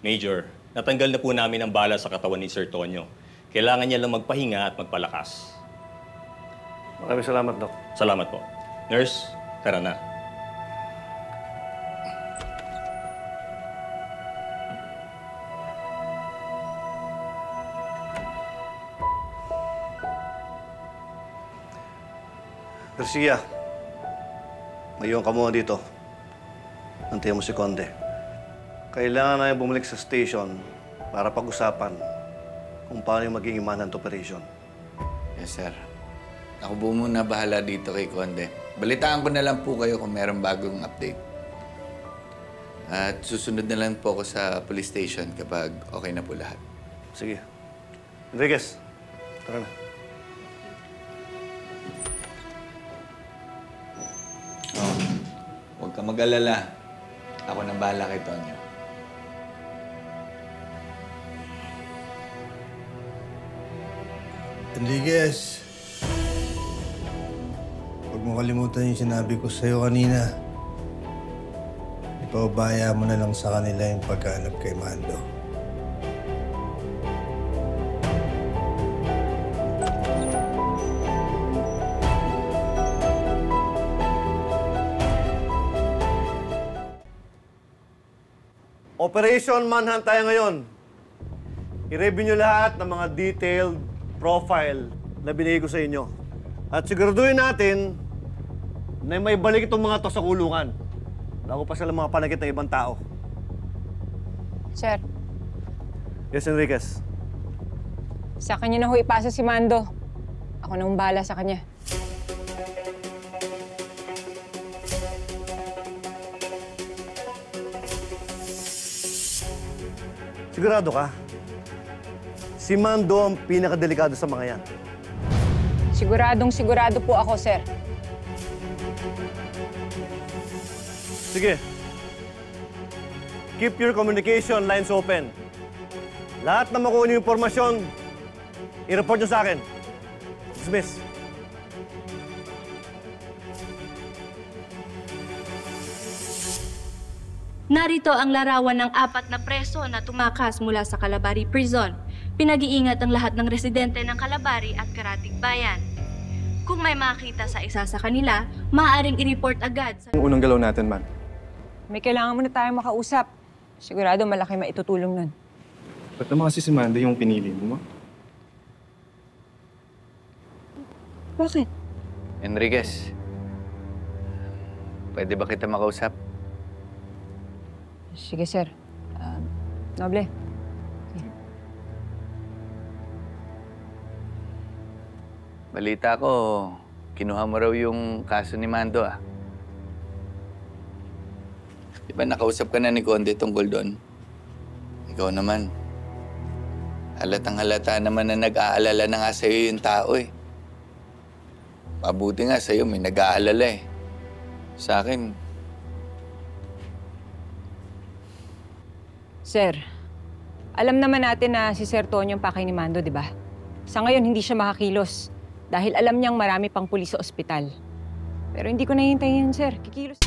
Major, natanggal na po namin ang bala sa katawan ni Sir Tonyo. Kailangan niya lang magpahinga at magpalakas. Maraming salamat, Doc. Salamat po. Nurse, tara na. Garcia, ngayon ka muna dito. Antayin mo si Conde. Kailangan na bumalik sa station para pag-usapan kung paano yung magiging manhunt operation. Yes, sir. Ako po muna bahala dito kay Conde. Balitaan ko na lang po kayo kung mayroong bagong update. At susunod na lang po ako sa police station kapag okay na po lahat. Sige. Enriquez, tara na. Oh, huwag ka mag-alala. Ako nang bahala kay Tonyo. Enriquez, huwag mo kalimutan yung sinabi ko sa'yo kanina. Ipaubaya mo na lang sa kanila yung paghanap kay Mando. Operation Manhunt tayo ngayon. I-review nyo lahat ng mga detailed profile na binigay ko sa inyo. At siguraduhin natin na may balik itong mga to sa kulungan bago pa sila mga panakit ng ibang tao. Sir, Yes, Enriquez. sa kanya na ho ipasa si Mando. Ako na bahala sa kanya. Sigurado ka? Si Mando ang pinakadelikado sa mga yan. Sigurado po ako, sir. Sige. Keep your communication lines open. Lahat na makuha niyo impormasyon, i-report niyo sa akin. Dismiss. Narito ang larawan ng 4 na preso na tumakas mula sa Calabari Prison. Pinag-iingat ang lahat ng residente ng Calabari at Karatig Bayan. Kung may makita sa isa sa kanila, maaaring i-report agad sa... Yung unang galaw natin, man. May kailangan muna tayong makausap. Sigurado malaki maitutulong nun. Ba't naman kasi si Mando yung pinili mo, ma? Bakit? Enriquez, pwede ba kita makausap? Sige, sir. Noble. Balita ko, kinuha mo raw yung kaso ni Mando, ah. Di ba nakausap ka na ni Conde tungkol doon? Ikaw naman. Halatang-halata naman na nag-aalala na nga sa'yo yung tao, eh. Mabuti nga sa'yo, may nag-aalala, eh. Sa akin... Sir, alam naman natin na si Sir Tonyo yung pakay ni Mando, di ba? Sa ngayon, hindi siya makakilos dahil alam niyang marami pang pulis sa ospital. Pero hindi ko nahintayin yan, sir. Kikilos...